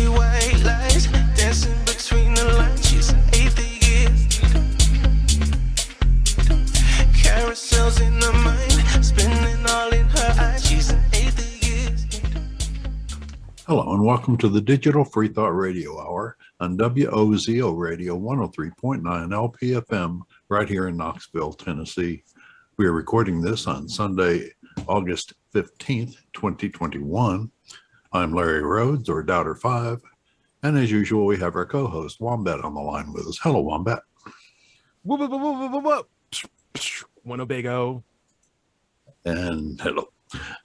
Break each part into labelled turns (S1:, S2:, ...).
S1: see white lies dancing between the lines. She's an atheist. Carousels in her mind, spinning all in her eyes. She's an atheist.
S2: Hello and welcome to the Digital Freethought Radio Hour on WOZO Radio 103.9 LPFM right here in Knoxville, Tennessee. We are recording this on Sunday, August 15th, 2021. I'm Larry Rhodes, or Doubter5, and as usual, we have our co-host Wombat on the line with us. Hello, Wombat.
S3: Winnebago.
S2: And hello.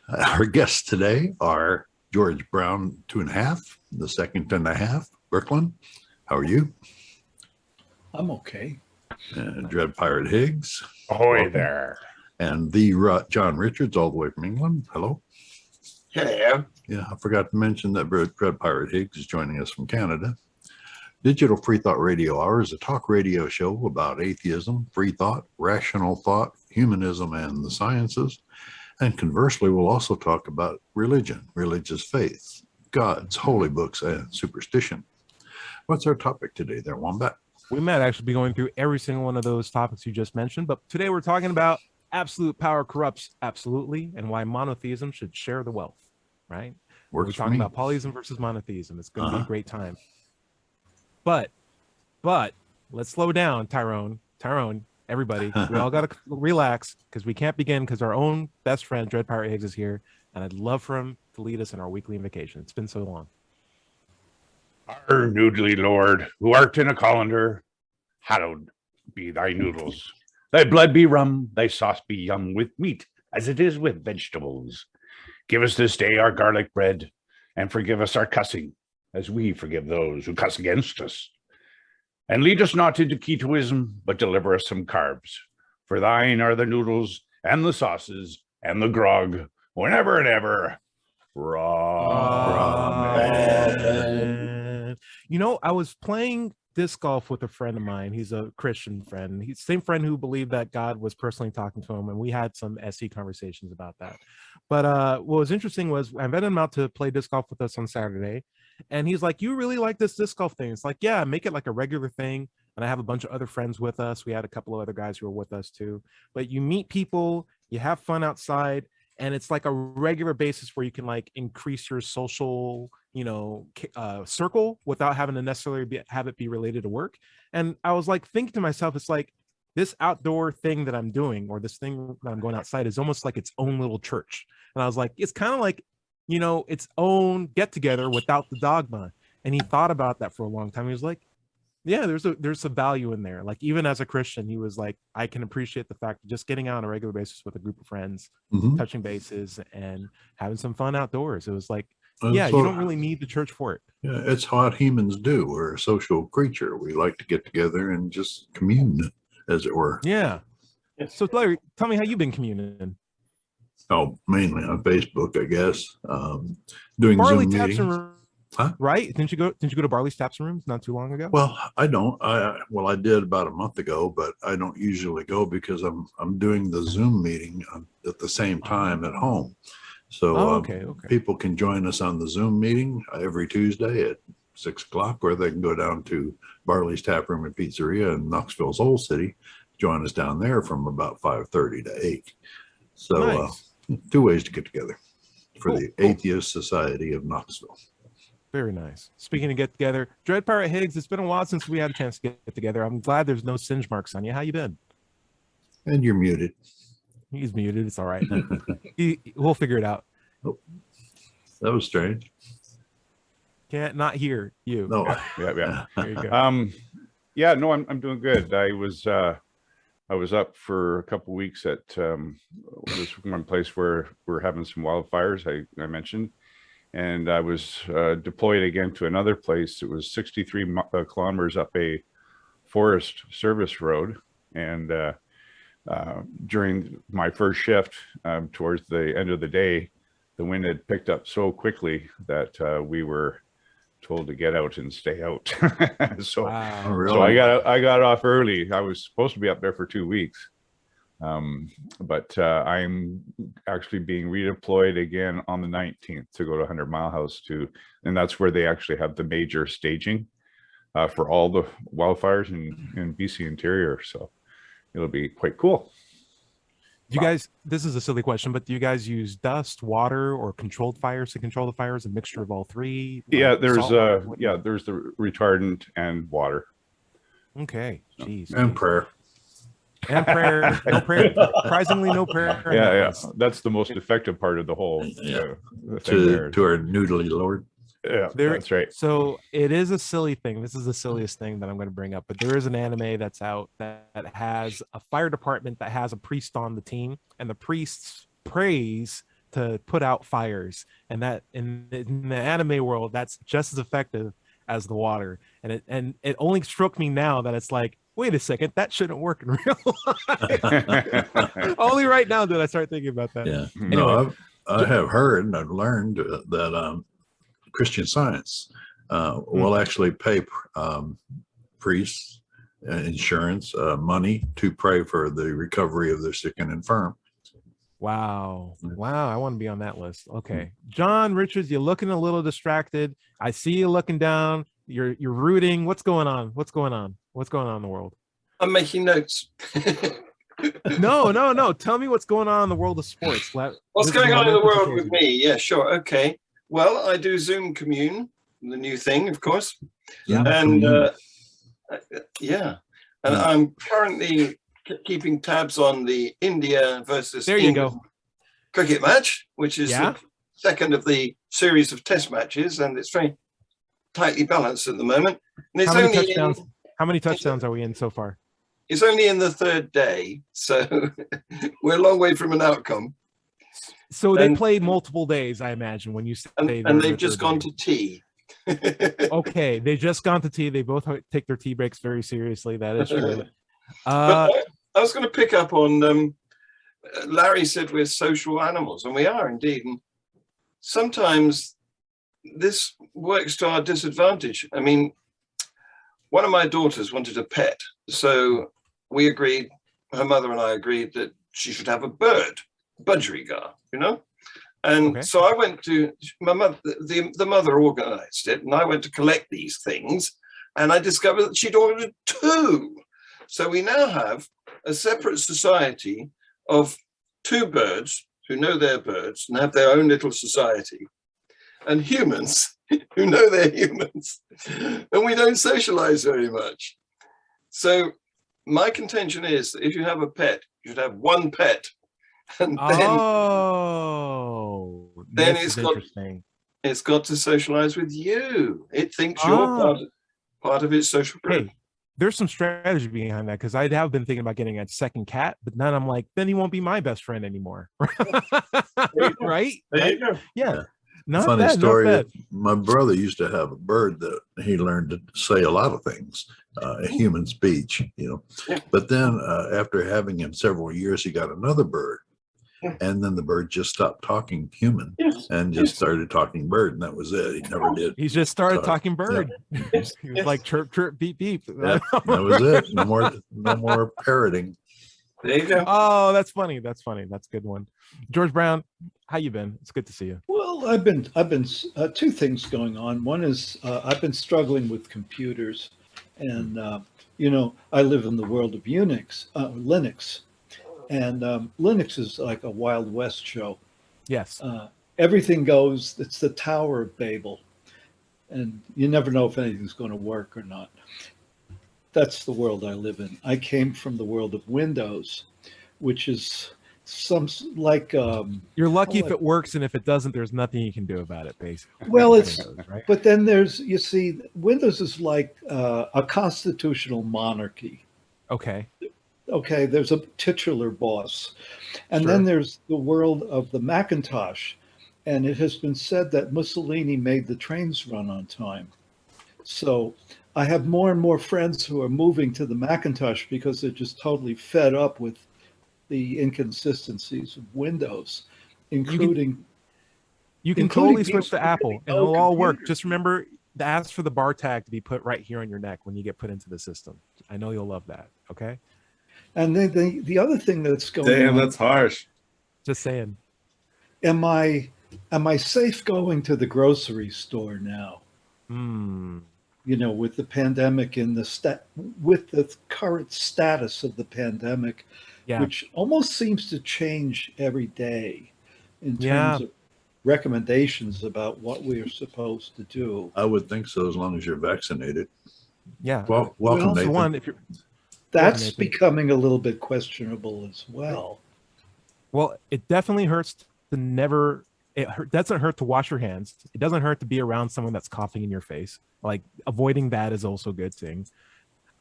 S2: Our guests today are George Brown, 2.5, the second 10.5, Brooklyn. How are you?
S4: I'm okay.
S2: And Dread Pirate Higgs.
S5: Ahoy
S2: Welcome.
S5: there.
S2: And the John Richards, all the way from England. Hello.
S5: Hello.
S2: Yeah, I forgot to mention that Dread Pirate Higgs is joining us from Canada. Digital Freethought Radio Hour is a talk radio show about atheism, free thought, rational thought, humanism, and the sciences. And conversely, we'll also talk about religion, religious faith, gods, holy books, and superstition. What's our topic today there, Wombat?
S3: We might actually be going through every single one of those topics you just mentioned, but today we're talking about absolute power corrupts absolutely and why monotheism should share the wealth, right?
S2: Works
S3: We're
S2: for
S3: talking
S2: me.
S3: about polytheism versus monotheism. It's going to be a great time. But let's slow down, Tyrone, everybody. We all got to relax because we can't begin because our own best friend, Dread Pirate Higgs, is here, and I'd love for him to lead us in our weekly invocation. It's been so long.
S5: Our noodly lord, who art in a colander, hallowed be thy noodles. Thy blood be rum, thy sauce be yum with meat, as it is with vegetables. Give us this day our garlic bread, and forgive us our cussing, as we forgive those who cuss against us. And lead us not into ketoism, but deliver us some carbs. For thine are the noodles, and the sauces, and the grog, whenever and ever.
S3: Amen. You know, I was playing disc golf with a friend of mine. He's a Christian friend. He's the same friend who believed that God was personally talking to him, and we had some SE conversations about that. But what was interesting was I invited him out to play disc golf with us on Saturday, and he's like, "You really like this disc golf thing?" It's like, "Yeah, make it like a regular thing." And I have a bunch of other friends with us. We had a couple of other guys who were with us too. But you meet people, you have fun outside, and it's like a regular basis where you can like increase your social, circle without having to necessarily have it be related to work. And I was like thinking to myself, it's like this outdoor thing that I'm doing, or this thing that I'm going outside, is almost like its own little church. And I was like, it's kind of like, its own get together without the dogma. And he thought about that for a long time. He was like, yeah, there's a value in there. Like, even as a Christian, he was like, I can appreciate the fact of just getting out on a regular basis with a group of friends, touching bases and having some fun outdoors. It was like, you don't really need the church for it.
S2: Yeah, it's what humans do. We're a social creature. We like to get together and just commune, as it were.
S3: Yeah. So Larry, tell me how you've been communing.
S2: Oh, mainly on Facebook, I guess. Doing
S3: Barley
S2: Zoom
S3: Taps
S2: meetings.
S3: and
S2: Huh?
S3: Right? Didn't you go to Barley's Taps and Rooms not too long ago?
S2: Well, I don't. I did about a month ago, but I don't usually go because I'm doing the Zoom meeting at the same time at home. So
S3: okay.
S2: People can join us on the Zoom meeting every Tuesday at 6 o'clock, or they can go down to Barley's Tap Room and Pizzeria in Knoxville's Old City, join us down there from about 5:30 to 8. So
S3: Nice.
S2: 2 ways to get together for
S3: Cool,
S2: the
S3: cool.
S2: Atheist Society of Knoxville.
S3: Very nice. Speaking of get together, Dread Pirate Higgs, it's been a while since we had a chance to get together. I'm glad there's no singe marks on you. How you been?
S2: And you're muted.
S3: He's muted. It's all right. We'll figure it out.
S2: Oh, that was strange.
S3: Can't not hear you.
S2: No.
S5: Yeah.
S3: There you go.
S5: I'm doing good. I was up for a couple of weeks at this one place where we're having some wildfires. I mentioned, and I was deployed again to another place. It was 63 kilometers up a forest service road, and during my first shift, towards the end of the day, the wind had picked up so quickly that we were told to get out and stay out.
S3: Wow.
S2: Really?
S5: So I got off early. I was supposed to be up there for 2 weeks, But I'm actually being redeployed again on the 19th to go to 100 Mile House and that's where they actually have the major staging for all the wildfires in BC interior. So it'll be quite cool.
S3: Do you guys, this is a silly question, but do you guys use dust, water, or controlled fires to control the fires? A mixture of all three?
S5: Yeah,
S3: Like
S5: there's
S3: salt?
S5: there's the retardant and water.
S3: Okay, jeez.
S2: And prayer.
S3: And prayer. No prayer. Surprisingly, no prayer.
S5: Yeah, that's the most effective part of the whole the thing there.
S2: To our noodly Lord.
S5: Yeah, that's right.
S3: So it is a silly thing. This is the silliest thing that I'm going to bring up, but there is an anime that's out that has a fire department that has a priest on the team, and the priest prays to put out fires, and that in the anime world, that's just as effective as the water. And it only struck me now that it's like, wait a second, that shouldn't work in real life. Only right now did I start thinking about that.
S2: Yeah.
S3: Anyway.
S2: No, I have heard and I've learned that Christian Science will actually pay priests insurance money to pray for the recovery of their sick and infirm.
S3: Wow. I want to be on that list. Okay. John Richards, you're looking a little distracted. I see you looking down. You're rooting. What's going on? What's going on in the world?
S6: I'm making notes.
S3: No. Tell me what's going on in the world of sports.
S6: What's going on in the world with me? Yeah, sure. Okay. Well, I do Zoom Commune, the new thing, of course.
S3: Yeah.
S6: And and I'm currently keeping tabs on the India versus England cricket match, which is the second of the series of test matches, and it's very tightly balanced at the moment. And it's
S3: how many touchdowns are we in so far?
S6: It's only in the third day, so we're a long way from an outcome.
S3: So they played multiple days, I imagine, when you say
S6: and they've just gone to tea.
S3: Okay, they just gone to tea. They both take their tea breaks very seriously. That is true.
S6: But I was going to pick up on Larry said we're social animals, and we are indeed. And sometimes this works to our disadvantage. I mean, one of my daughters wanted a pet, so we agreed, her mother and I agreed that she should have a bird, budgerigar, and so I went to my mother, the mother organized it, and I went to collect these things, and I discovered that she'd ordered 2. So we now have a separate society of 2 birds who know they're birds and have their own little society, and humans who know they're humans, and we don't socialize very much. So my contention is that if you have a pet, you should have one pet, and then it's got to socialize with you. It thinks you're part of its social group.
S3: Hey, there's some strategy behind that, because I have been thinking about getting a second cat, but then I'm like, then he won't be my best friend anymore. Right?
S6: There you go.
S3: Yeah.
S2: Funny story. My brother used to have a bird that he learned to say a lot of things, human speech, But then after having him several years, he got another bird. And then the bird just stopped talking human and just started talking bird, and that was it. He never did.
S3: He just started talking bird. Yeah. He was like chirp, chirp, beep, beep.
S2: Yeah, that was it. No more parroting.
S6: There you go.
S3: Oh, that's funny. That's a good one. George Brown, how you been? It's good to see you.
S4: Well, I've been 2 things going on. One is I've been struggling with computers, and I live in the world of Linux, and Linux is like a Wild West show.
S3: Yes.
S4: Everything goes. It's the Tower of Babel, and you never know if anything's going to work or not. That's the world I live in. I came from the world of Windows, which is
S3: you're lucky if it works, and if it doesn't, there's nothing you can do about it, basically.
S4: Well, it's
S3: Windows, right?
S4: But then Windows is like a constitutional monarchy.
S3: Okay,
S4: there's a titular boss, and then there's the world of the Macintosh, and it has been said that Mussolini made the trains run on time. So I have more and more friends who are moving to the Macintosh because they're just totally fed up with the inconsistencies of Windows, including
S3: you can totally switch to Apple, and it'll all work. Just remember to ask for the bar tag to be put right here on your neck when you get put into the system. I know you'll love that. Okay.
S4: And then the other thing that's going
S7: Damn,
S4: on,
S7: that's harsh.
S3: Just saying.
S4: am I safe going to the grocery store now? You know, with the pandemic and with the current status of the pandemic,
S3: Yeah.
S4: which almost seems to change every day in
S3: Yeah.
S4: terms of recommendations about what we are supposed to do.
S2: I would think so, as long as you're vaccinated.
S3: Yeah.
S2: Well, welcome,
S4: Well,
S2: Nathan.
S3: One, if you're
S4: That's
S3: Nathan.
S4: becoming a little bit questionable as well.
S3: Well, it definitely hurts to never. Doesn't hurt to wash your hands. It doesn't hurt to be around someone that's coughing in your face. Like avoiding that is also a good thing.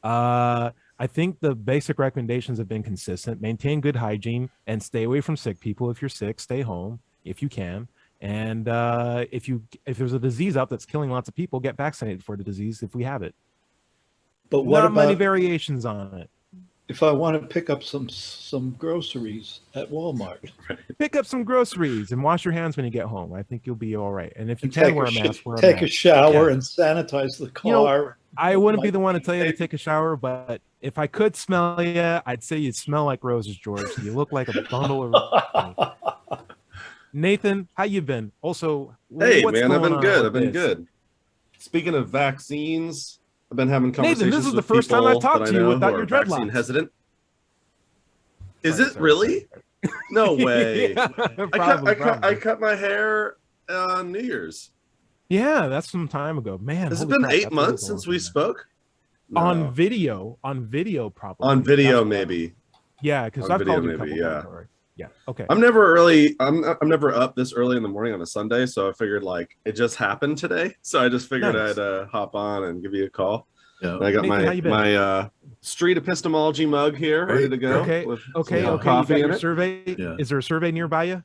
S3: I think the basic recommendations have been consistent. Maintain good hygiene and stay away from sick people. If you're sick, stay home if you can. And if there's a disease out that's killing lots of people, get vaccinated for the disease if we have it.
S4: But what
S3: Not many
S4: about
S3: variations on it.
S4: if I want to pick up some groceries at Walmart?
S3: Pick up some groceries and wash your hands when you get home. I think you'll be all right. And if you
S4: And
S3: can wear a mask, wear a
S4: take a
S3: mask.
S4: shower
S3: Yeah.
S4: and sanitize the
S3: You know,
S4: car.
S3: I wouldn't be the one to tell you to take a shower, but if I could smell you, I'd say you smell like roses, George. You look like a bundle of. Nathan, how you been? Also,
S7: Hey,
S3: what's
S7: man, I've
S3: going
S7: been
S3: on
S7: good.
S3: with
S7: I've been
S3: this?
S7: good. Speaking of vaccines, I've been having conversations
S3: Nathan, this is the
S7: with
S3: first time I've
S7: people
S3: talked
S7: that I
S3: to you
S7: know
S3: without
S7: who
S3: your
S7: are vaccine
S3: dreadlocks.
S7: hesitant. Is
S3: Sorry,
S7: it
S3: sorry,
S7: really?
S3: sorry.
S7: No way.
S3: Yeah,
S7: I cut my hair on New Year's.
S3: Yeah, that's some time ago, man.
S7: Has it
S3: holy
S7: been
S3: crap,
S7: 8
S3: that's really
S7: months
S3: long
S7: since
S3: time
S7: we
S3: now.
S7: spoke? No.
S3: On video, probably.
S7: On video,
S3: That's-
S7: maybe.
S3: Yeah, because
S7: On
S3: I've
S7: video,
S3: called you a
S7: maybe,
S3: couple
S7: yeah.
S3: times already. Yeah. Okay.
S7: I'm never up this early in the morning on a Sunday, so I figured like it just happened today. So I just figured
S3: Nice.
S7: I'd hop on and give you a call.
S2: Yeah.
S7: And I got
S3: Nathan, how you been?
S7: my street epistemology mug here, ready to go.
S3: Okay.
S7: with
S3: Okay.
S7: some
S3: Okay. You
S7: coffee
S3: got
S7: in
S3: your
S7: it.
S3: survey.
S2: Yeah.
S3: Is there a survey nearby you?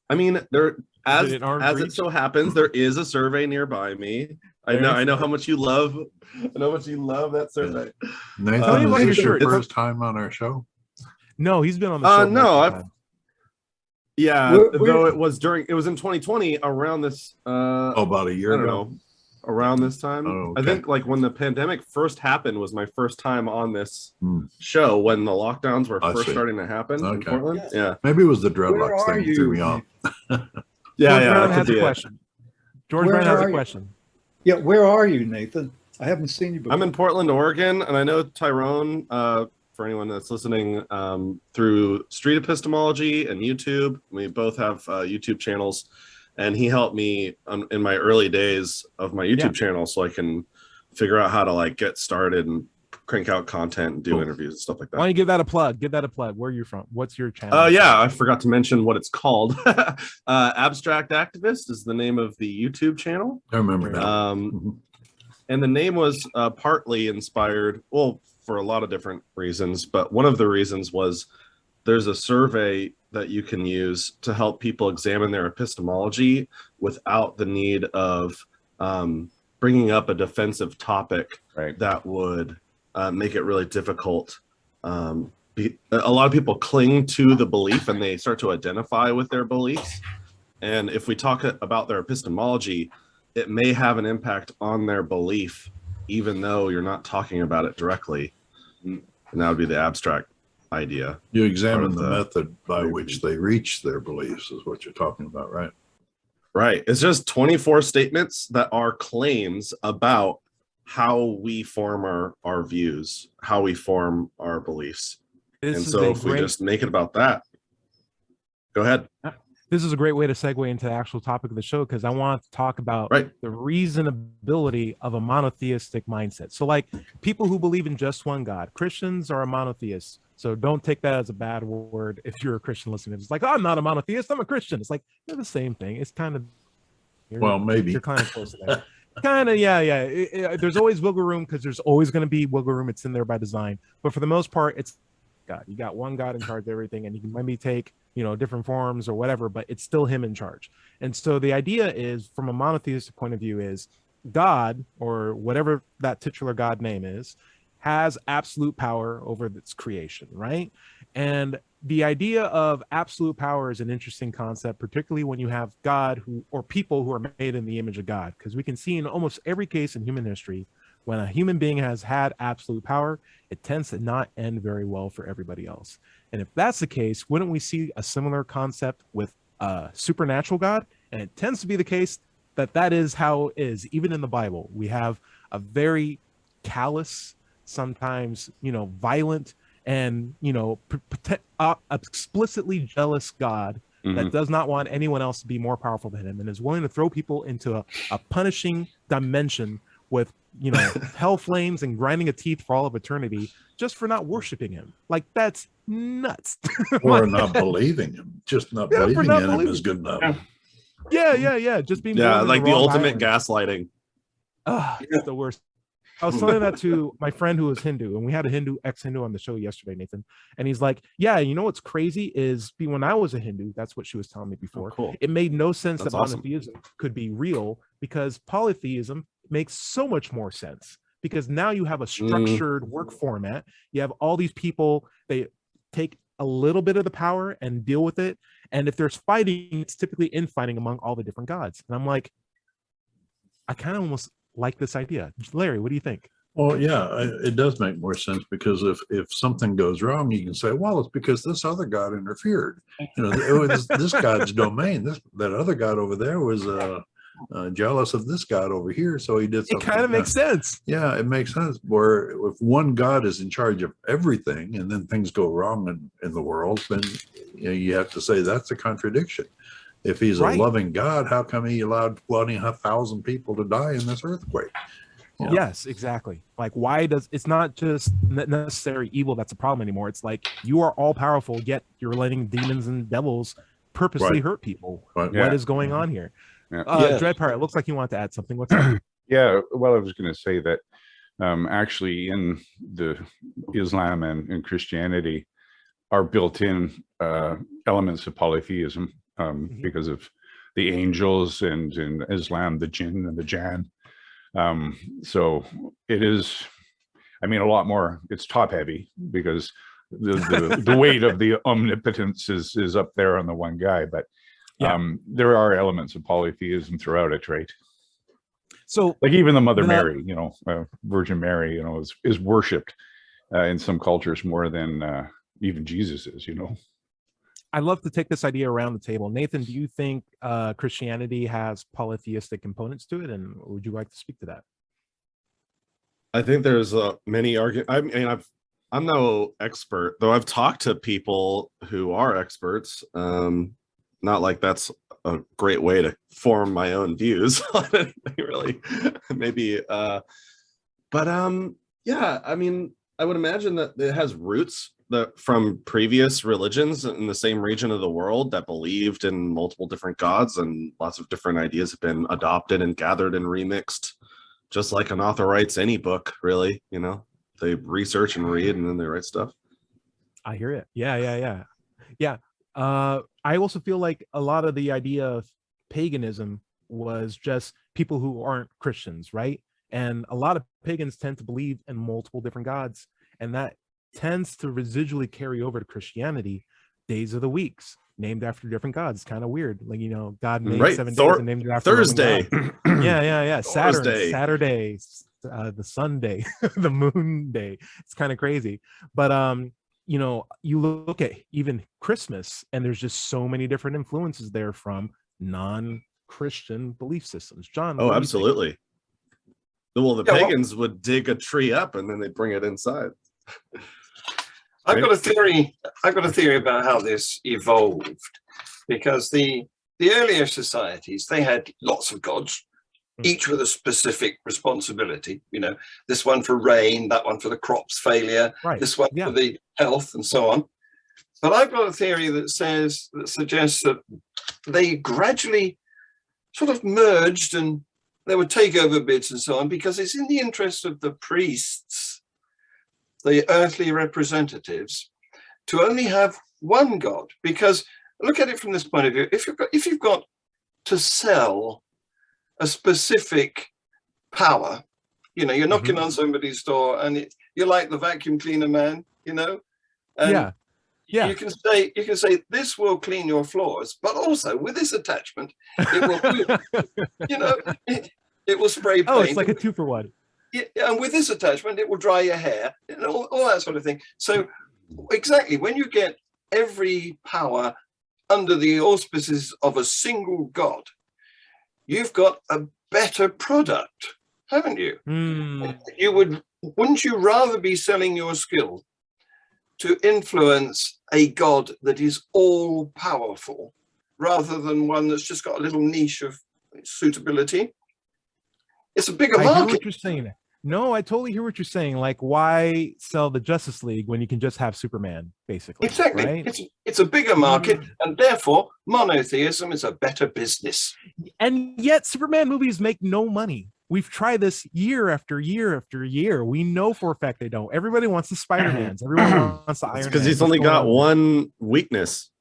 S7: I mean, there
S3: Is it in arm's
S7: as it
S3: reach?
S7: so happens, there is a survey nearby me. I know how much you love. I know how much you love that survey.
S2: Nathan,
S3: Tell me about
S2: is
S3: your
S2: this your
S3: shirt.
S2: first time on our show?
S3: No, he's been on the show.
S7: No,
S3: multiple
S7: I've
S3: times.
S7: Yeah,
S4: We're-
S7: though it was in 2020 around this
S2: About a year
S7: I don't
S2: ago.
S7: know, around this time.
S2: Oh,
S7: I
S2: okay.
S7: think like when the pandemic first happened was my first time on this
S2: Hmm.
S7: show when the lockdowns were
S2: I
S7: first
S2: see.
S7: starting to happen in
S2: Okay.
S7: Portland. Yeah.
S2: Maybe it was the
S4: Where
S2: dreadlocks
S4: are
S2: thing that threw me
S4: you?
S2: off.
S3: George
S7: Yeah,
S3: Brown
S7: that
S3: has
S7: could
S3: a
S7: be it.
S3: question. George
S4: Where
S3: Brown has
S4: are
S3: a
S4: you?
S3: question.
S4: Yeah, where are you, Nathan? I haven't seen you before.
S7: I'm in Portland, Oregon, and I know Tyrone, for anyone that's listening, through Street Epistemology and YouTube. We both have YouTube channels, and he helped me in my early days of my YouTube channel so I can figure out how to like get started and crank out content and do
S2: Cool.
S7: interviews and stuff like
S3: Why don't
S7: that.
S3: you give that a plug? Give that a plug. Where are you from? What's your channel?
S7: Yeah, I forgot to mention what it's called. Abstract Activist is the name of the YouTube channel.
S2: I remember that.
S7: Um, and the name was partly inspired, well, for a lot of different reasons, but one of the reasons was there's a survey that you can use to help people examine their epistemology without the need of bringing up a defensive topic that would make it really difficult. A lot of people cling to the belief and they start to identify with their beliefs. And if we talk about their epistemology, it may have an impact on their belief, even though you're not talking about it directly. And that would be the abstract idea.
S2: You examine
S7: part
S2: the
S7: of
S2: method by which they reach their beliefs is what you're talking about, right?
S7: Right. It's just 24 statements that are claims about how we form our views, how we form our beliefs.
S3: This
S7: And
S3: is
S7: so
S3: a
S7: if we
S3: great-
S7: just make it about that, go ahead.
S3: This is a great way to segue into the actual topic of the show because I want to talk about
S7: Right.
S3: the reasonability of a monotheistic mindset. So, like people who believe in just one God, Christians are a monotheist. So don't take that as a bad word if you're a Christian listening. It's like, oh, I'm not a monotheist, I'm a Christian. It's like they're the same thing. It's kind of
S2: Well, maybe.
S3: you're kind of close to that. Kind of, yeah. There's always wiggle room because there's always going to be wiggle room. It's in there by design. But for the most part, it's God. You got one God in charge of everything, and you can maybe take different forms or whatever, but it's still him in charge. And so the idea is, from a monotheistic point of view, is God, or whatever that titular God name is, has absolute power over its creation, right? And the idea of absolute power is an interesting concept, particularly when you have God or people who are made in the image of God, because we can see in almost every case in human history when a human being has had absolute power, it tends to not end very well for everybody else. And if that's the case, wouldn't we see a similar concept with a supernatural God? And it tends to be the case that that is how it is. Even in the Bible, we have a very callous, sometimes, violent, and, explicitly jealous God that does not want anyone else to be more powerful than him and is willing to throw people into a punishing dimension with, hell flames and grinding of teeth for all of eternity just for not worshiping him. Like, that's nuts.
S2: Or not believing him. Just not believing in him is good enough.
S3: Yeah. Just being
S7: like the ultimate gaslighting.
S3: It's the worst. I was telling that to my friend who was Hindu, and we had a ex-Hindu on the show yesterday, Nathan. And he's like, yeah, you know what's crazy is when I was a Hindu, that's what she was telling me before.
S7: Oh, cool.
S3: It made no sense
S7: That's
S3: that
S7: awesome.
S3: monotheism could be real because polytheism makes so much more sense because now you have a structured work format. You have all these people, they take a little bit of the power and deal with it. And if there's fighting, it's typically infighting among all the different gods. And I'm like, I kind of almost like this idea. Larry, what do you think?
S2: Well, yeah, it does make more sense because if something goes wrong, you can say, well, it's because this other god interfered. It was this god's domain. That other god over there was jealous of this god over here, so he did something.
S3: It kind of makes sense.
S2: Yeah, it makes sense. Where if one god is in charge of everything, and then things go wrong in the world, then you have to say that's a contradiction. If he's a loving God, how come he allowed 20,000 people to die in this earthquake?
S3: Yes, exactly. Like, why does it's not just necessary evil that's a problem anymore? It's like you are all powerful, yet you're letting demons and devils purposely hurt people. What is going on here? Dread Pirate, it looks like you want to add something. What's up?
S5: Yeah, well, I was going to say that actually in the Islam and Christianity are built-in elements of polytheism. Because of the angels and in Islam, the jinn and the jan. So it is, a lot more, it's top heavy because the weight of the omnipotence is up there on the one guy, but there are elements of polytheism throughout it, right?
S3: So
S5: like even the Mother Mary, Virgin Mary, is worshipped in some cultures more than even Jesus is,
S3: I'd love to take this idea around the table. Nathan, do you think Christianity has polytheistic components to it? And would you like to speak to that?
S7: I think there's many arguments. I'm no expert, though I've talked to people who are experts. Not like that's a great way to form my own views on anything, really. Maybe. I would imagine that it has roots from previous religions in the same region of the world that believed in multiple different gods, and lots of different ideas have been adopted and gathered and remixed, just like an author writes any book, really. They research and read and then they write stuff.
S3: I hear it. Yeah. I also feel like a lot of the idea of paganism was just people who aren't Christians, right? And a lot of pagans tend to believe in multiple different gods, and that tends to residually carry over to Christianity. Days of the weeks named after different gods. Kind of weird. Like, God made 7 days and named it after
S7: Thursday.
S3: Yeah. Saturn,
S7: Thursday.
S3: Saturday, the Sunday, the moon day. It's kind of crazy. But you look at even Christmas, and there's just so many different influences there from non-Christian belief systems. John.
S7: Oh, absolutely. Well, the pagans would dig a tree up and then they bring it inside.
S6: I've got a theory about how this evolved, because the earlier societies, they had lots of gods, each with a specific responsibility. This one for rain, that one for the crops failure, this one for the health, and so on. But I've got a theory that suggests that they gradually sort of merged, and there were takeover bids and so on, because it's in the interest of the priests, the earthly representatives, to only have one God. Because look at it from this point of view: if you've got to sell a specific power, you're knocking on somebody's door, and you're like the vacuum cleaner man, and you can say this will clean your floors, but also with this attachment, it will, it will spray paint.
S3: Oh, it's like a 2-for-1.
S6: Yeah, and with this attachment, it will dry your hair, and all that sort of thing. So exactly, when you get every power under the auspices of a single God, you've got a better product, haven't you? Wouldn't you rather be selling your skill to influence a God that is all powerful rather than one that's just got a little niche of suitability? It's a bigger market.
S3: I hear what you're saying. No, I totally hear what you're saying. Like, why sell the Justice League when you can just have Superman, basically?
S6: Exactly.
S3: Right?
S6: It's a bigger market, and therefore monotheism is a better business.
S3: And yet Superman movies make no money. We've tried this year after year after year. We know for a fact they don't. Everybody wants the Spider-Mans. Everyone wants the Iron Man.
S7: Because he's only got one weakness.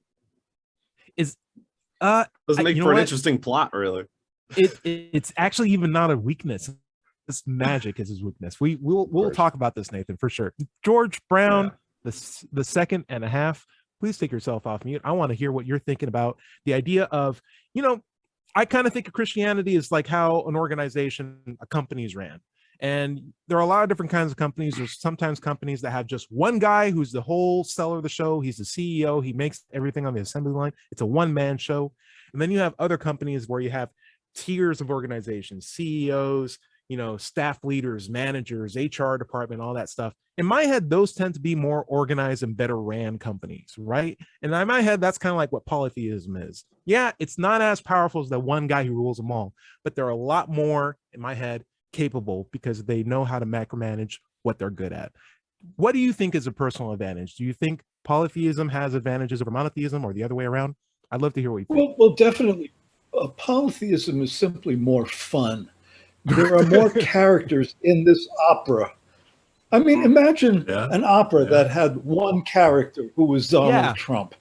S7: Doesn't make for an interesting plot, really.
S3: It's actually even not a weakness. This magic is his weakness. We'll talk about this, Nathan, for sure. George Brown, the second and a half. Please take yourself off mute. I want to hear what you're thinking about the idea of, I kind of think of Christianity as like how an organization, a company's ran. And there are a lot of different kinds of companies. There's sometimes companies that have just one guy who's the whole seller of the show. He's the CEO. He makes everything on the assembly line. It's a one-man show. And then you have other companies where you have tiers of organizations, CEOs, staff leaders, managers, HR department, all that stuff. In my head, those tend to be more organized and better ran companies, right? And in my head, that's kind of like what polytheism is. Yeah, it's not as powerful as the one guy who rules them all, but they're a lot more, in my head, capable because they know how to macromanage what they're good at. What do you think is a personal advantage? Do you think polytheism has advantages over monotheism or the other way around? I'd love to hear what you think.
S4: Well, definitely. Polytheism is simply more fun. There are more characters in this opera. I mean, imagine an opera that had one character who was Donald Trump.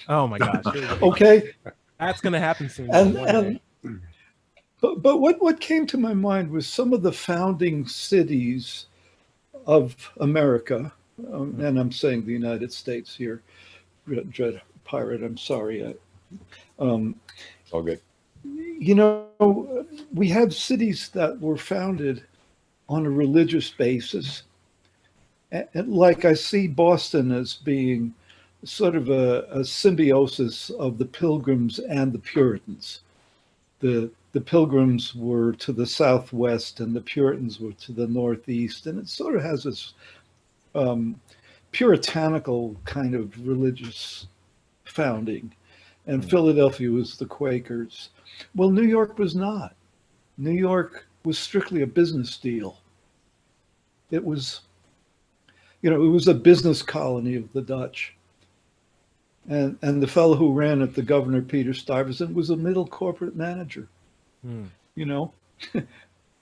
S3: Oh my gosh.
S4: Okay.
S3: That's going to happen soon.
S4: But what came to my mind was some of the founding cities of America, and I'm saying the United States here, Dread Pirate, I'm sorry.
S5: All good.
S4: We had cities that were founded on a religious basis. And like I see Boston as being sort of a symbiosis of the Pilgrims and the Puritans. The Pilgrims were to the southwest and the Puritans were to the northeast. And it sort of has this puritanical kind of religious founding. And Philadelphia was the Quakers. Well, New York was not. New York was strictly a business deal. It was, it was a business colony of the Dutch. And the fellow who ran it, the governor, Peter Stuyvesant, was a middle corporate manager,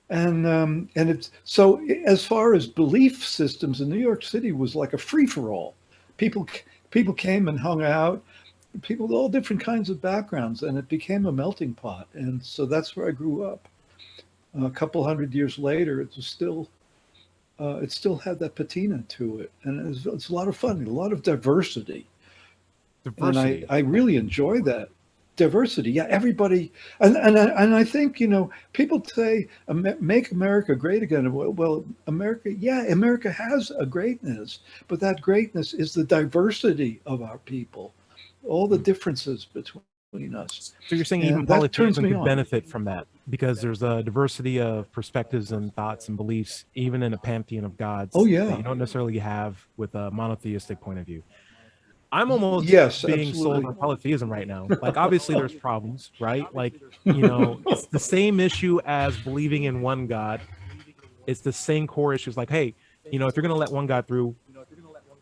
S4: And it's so as far as belief systems in New York City was like a free-for-all. People came and hung out, people with all different kinds of backgrounds, and it became a melting pot. And so that's where I grew up. A couple hundred years later, it still had that patina to it, and it's a lot of fun, a lot of diversity. And I really enjoy that diversity. Yeah, everybody, and I think people say make America great again. Well, America has a greatness, but that greatness is the diversity of our people, all the differences between us.
S3: So you're saying even politics can benefit from that because there's a diversity of perspectives and thoughts and beliefs, even in a pantheon of gods.
S4: Oh yeah,
S3: that you don't necessarily have with a monotheistic point of view. I'm almost being sold on polytheism right now. Like, obviously there's problems, right? Like, it's the same issue as believing in one God. It's the same core issues. Like, hey, if you're going to let one God through,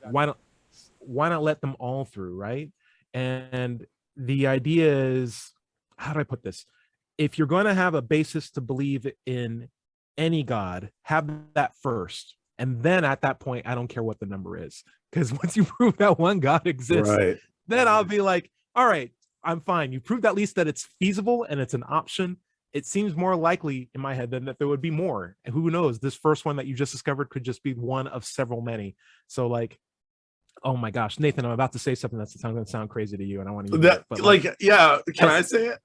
S3: why not let them all through, right? And the idea is, how do I put this? If you're going to have a basis to believe in any God, have that first. And then at that point, I don't care what the number is. Because once you prove that one God exists, then I'll be like, all right, I'm fine. You proved at least that it's feasible and it's an option. It seems more likely in my head than that there would be more. And who knows, this first one that you just discovered could just be one of several many. So like, oh my gosh, Nathan, I'm about to say something that's going to sound crazy to you. And I want to
S7: can I say it?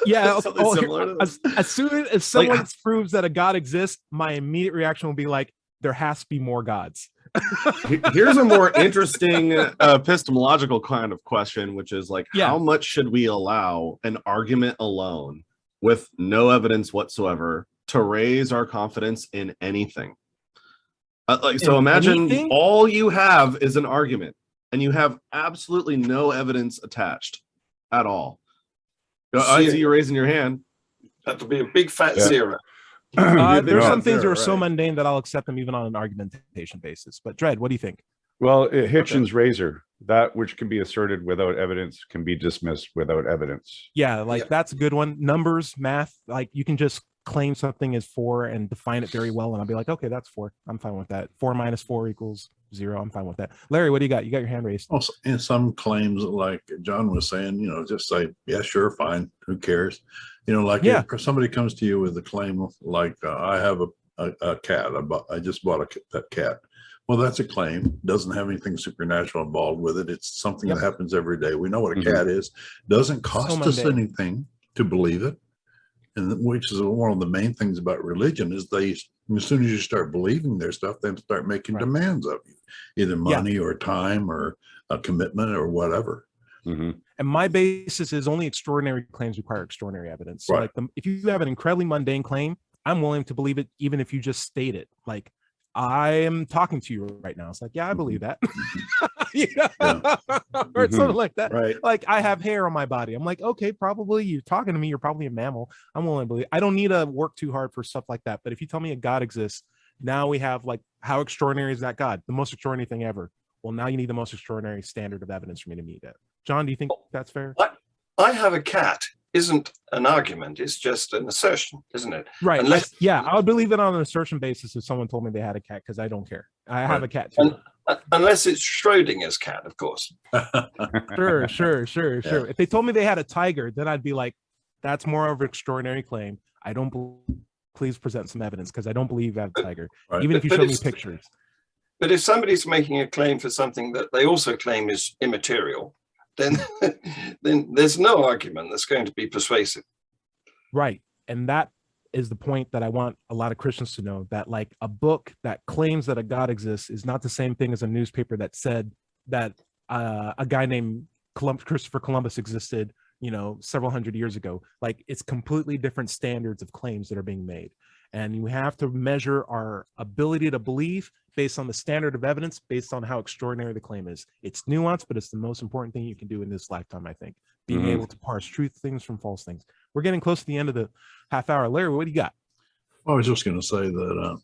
S3: Yeah.
S7: Something similar to this.
S3: As soon as someone proves that a God exists, my immediate reaction will be like, there has to be more gods.
S7: Here's a more interesting epistemological kind of question, which is like, how much should we allow an argument alone with no evidence whatsoever to raise our confidence in anything? So imagine all you have is an argument and you have absolutely no evidence attached at all. I see you raising your hand.
S6: That would be a big fat zero.
S3: There's some things that are so mundane that I'll accept them even on an argumentation basis. But Dred, what do you think?
S5: Well, Hitchens' razor, that which can be asserted without evidence can be dismissed without evidence.
S3: Yeah, that's a good one. Numbers, math, like you can just claim something is 4 and define it very well, and I'll be like, okay, that's 4. I'm fine with that. 4 minus 4 equals 0. I'm fine with that. Larry, what do you got? You got your hand raised.
S2: Also, in some claims, like John was saying, just say, yeah, sure, fine, who cares? If somebody comes to you with a claim like, I have a cat, I just bought that cat. Well, that's a claim. Doesn't have anything supernatural involved with it. It's something that happens every day. We know what a cat is. Doesn't cost us anything to believe it. And which is one of the main things about religion is as soon as you start believing their stuff, they start making demands of you, either money or time or a commitment or whatever.
S3: And my basis is only extraordinary claims require extraordinary evidence. So like if you have an incredibly mundane claim, I'm willing to believe it even if you just state it. Like, I am talking to you right now. It's like, yeah, I believe that. Or something like that.
S2: Right.
S3: Like, I have hair on my body. I'm like, okay, probably you're talking to me. You're probably a mammal. I'm willing to believe. I don't need to work too hard for stuff like that. But if you tell me a God exists, now we have like, how extraordinary is that God? The most extraordinary thing ever. Well, now you need the most extraordinary standard of evidence for me to meet that. John, do you think that's fair?
S6: I have a cat isn't an argument. It's just an assertion, isn't it?
S3: Right. I would believe it on an assertion basis if someone told me they had a cat, because I don't care. I have a cat too.
S6: Unless it's Schrodinger's cat, of course.
S3: Sure. If they told me they had a tiger, then I'd be like, that's more of an extraordinary claim. I don't please present some evidence, because I don't believe I have a tiger, even if you show me pictures.
S6: But if somebody's making a claim for something that they also claim is immaterial, then there's no argument that's going to be persuasive.
S3: Right. And that is the point that I want a lot of Christians to know, that like a book that claims that a God exists is not the same thing as a newspaper that said that a guy named Christopher Columbus existed, several hundred years ago. Like, it's completely different standards of claims that are being made. And we have to measure our ability to believe based on the standard of evidence, based on how extraordinary the claim is. It's nuanced, but it's the most important thing you can do in this lifetime, I think. Being able to parse truth things from false things. We're getting close to the end of the half hour. Larry, what do you got?
S2: Well, I was just going to say that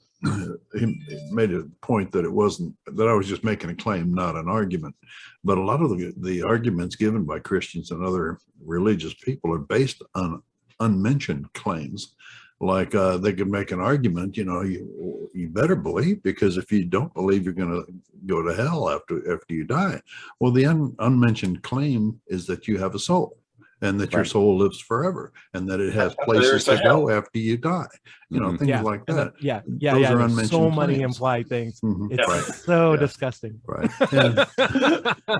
S2: he made a point that it wasn't, that I was just making a claim, not an argument. But a lot of the arguments given by Christians and other religious people are based on unmentioned claims. Like they could make an argument, you better believe, because if you don't believe, you're going to go to hell after you die. Well, the unmentioned claim is that you have a soul, and that your soul lives forever, and that it has places to go after you die. Things like that. Those are unmentioned
S3: so
S2: claims.
S3: many implied things. It's so disgusting.
S2: Right.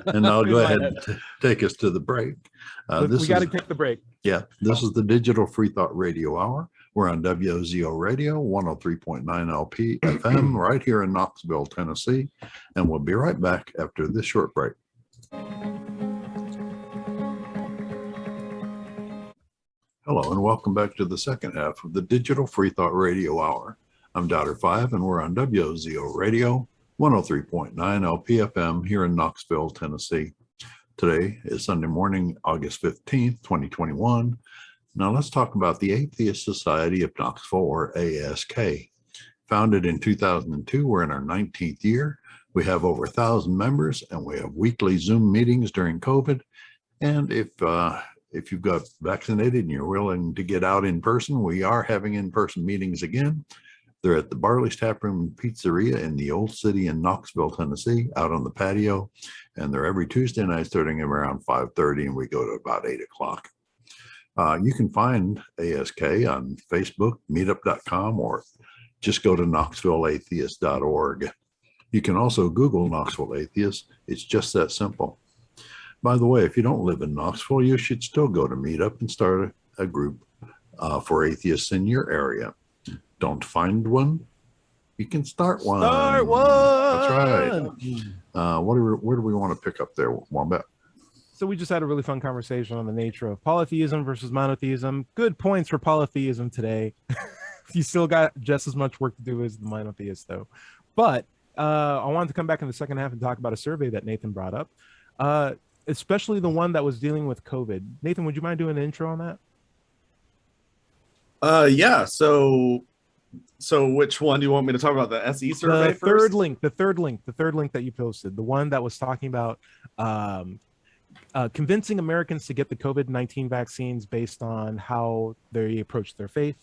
S2: And I'll go ahead and take us to the break.
S3: We got to take the break.
S2: Yeah, this is the Digital Freethought Radio Hour. We're on WOZO Radio, 103.9 LP FM, right here in Knoxville, Tennessee. And we'll be right back after this short break. Hello, and welcome back to the second half of the Digital Freethought Radio Hour. I'm Dr. Five, and we're on WOZO Radio, 103.9 LP FM here in Knoxville, Tennessee. Today is Sunday morning, August 15th, 2021. Now let's talk about the Atheist Society of Knoxville, or ASK. Founded in 2002, we're in our 19th year. We have over 1,000 members, and we have weekly Zoom meetings during COVID. And if you've got vaccinated and you're willing to get out in person, we are having in-person meetings again. They're at the Barley's Tap Room and Pizzeria in the Old City in Knoxville, Tennessee, out on the patio. And they're every Tuesday night starting at around 5:30, and we go to about 8 o'clock. You can find ASK on Facebook, meetup.com, or just go to knoxvilleatheist.org. You can also Google Knoxville Atheist. It's just that simple. By the way, if you don't live in Knoxville, you should still go to Meetup and start a group for atheists in your area. Don't find one? You can start one.
S3: Start one.
S2: That's right. Where do we want to pick up there, Wombat?
S3: So we just had a really fun conversation on the nature of polytheism versus monotheism. Good points for polytheism today. You still got just as much work to do as the monotheists, though. But I wanted to come back in the second half and talk about a survey that Nathan brought up, especially the one that was dealing with COVID. Nathan, would you mind doing an intro on that?
S7: Yeah. So which one do you want me to talk about? The SE survey
S3: The third link that you posted, the one that was talking about convincing Americans to get the COVID-19 vaccines based on how they approach their faith,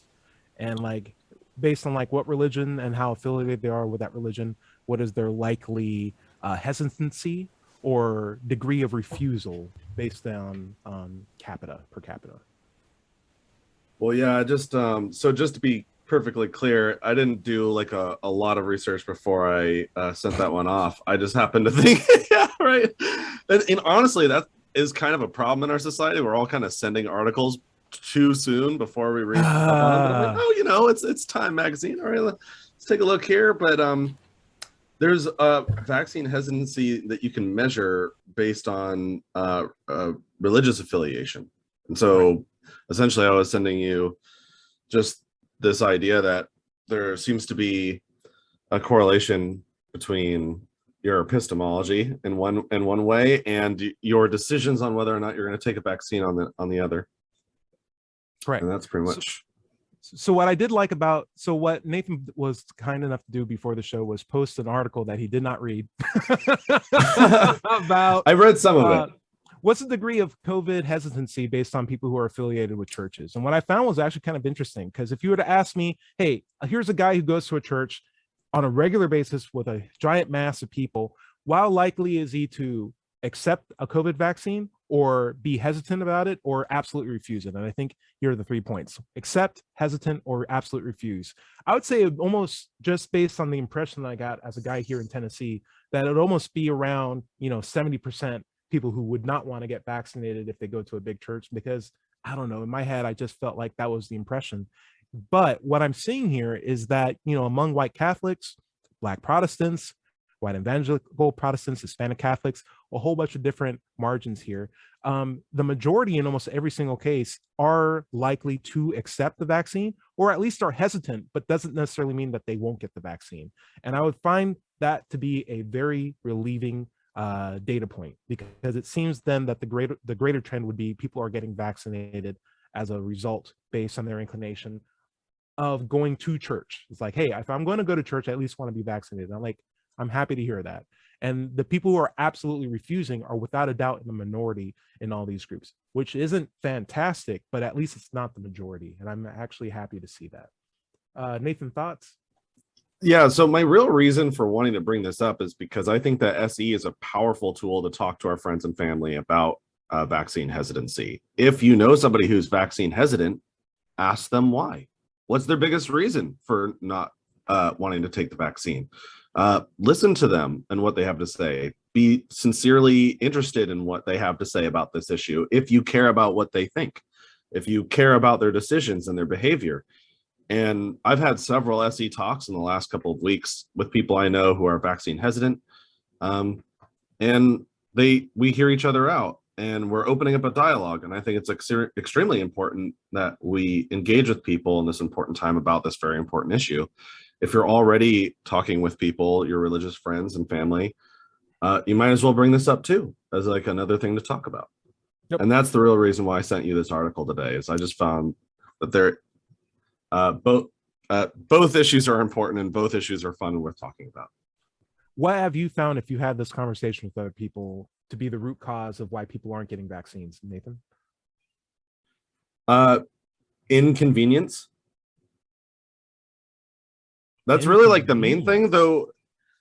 S3: and like based on like what religion and how affiliated they are with that religion, what is their likely hesitancy or degree of refusal based on per capita.
S7: Well, yeah, just just to be perfectly clear, I didn't do like a lot of research before I sent that one off. I just happened to think, yeah, right. And honestly, that is kind of a problem in our society. We're all kind of sending articles too soon before we read stuff on them. I'm like, oh, you know, it's Time magazine. All right, let's take a look here. But there's a vaccine hesitancy that you can measure based on religious affiliation. And so essentially I was sending you just this idea that there seems to be a correlation between your epistemology in one way and your decisions on whether or not you're going to take a vaccine on the other.
S3: Correct.
S7: And that's pretty much.
S3: So what I did like what Nathan was kind enough to do before the show was post an article that he did not read about.
S7: I read some of it.
S3: What's the degree of COVID hesitancy based on people who are affiliated with churches? And what I found was actually kind of interesting, because if you were to ask me, hey, here's a guy who goes to a church on a regular basis with a giant mass of people, how likely is he to accept a COVID vaccine or be hesitant about it or absolutely refuse it? And I think here are the 3 points: accept, hesitant, or absolute refuse. I would say almost just based on the impression that I got as a guy here in Tennessee, that it would almost be around, 70% people who would not want to get vaccinated if they go to a big church, because I don't know, in my head, I just felt like that was the impression. But what I'm seeing here is that, among white Catholics, Black Protestants, white evangelical Protestants, Hispanic Catholics, a whole bunch of different margins here. The majority in almost every single case are likely to accept the vaccine, or at least are hesitant, but doesn't necessarily mean that they won't get the vaccine. And I would find that to be a very relieving data point, because it seems then that the greater trend would be people are getting vaccinated as a result based on their inclination of going to church. It's like, hey, if I'm going to go to church, I at least want to be vaccinated. I'm happy to hear that. And the people who are absolutely refusing are without a doubt in the minority in all these groups, which isn't fantastic, but at least it's not the majority. And I'm actually happy to see that. Nathan, thoughts?
S7: Yeah, so my real reason for wanting to bring this up is because I think that SE is a powerful tool to talk to our friends and family about vaccine hesitancy. If you know somebody who's vaccine hesitant, ask them why. What's their biggest reason for not wanting to take the vaccine? Listen to them and what they have to say. Be sincerely interested in what they have to say about this issue. If you care about what they think, if you care about their decisions and their behavior. And I've had several SE talks in the last couple of weeks with people I know who are vaccine hesitant. And we hear each other out, and we're opening up a dialogue. And I think it's extremely important that we engage with people in this important time about this very important issue. If you're already talking with people, your religious friends and family, you might as well bring this up too, as like another thing to talk about. Yep. And that's the real reason why I sent you this article today, is I just found that both issues are important and both issues are fun and worth talking about.
S3: What have you found, if you had this conversation with other people, to be the root cause of why people aren't getting vaccines, Nathan?
S7: Inconvenience. That's really like the main thing, though.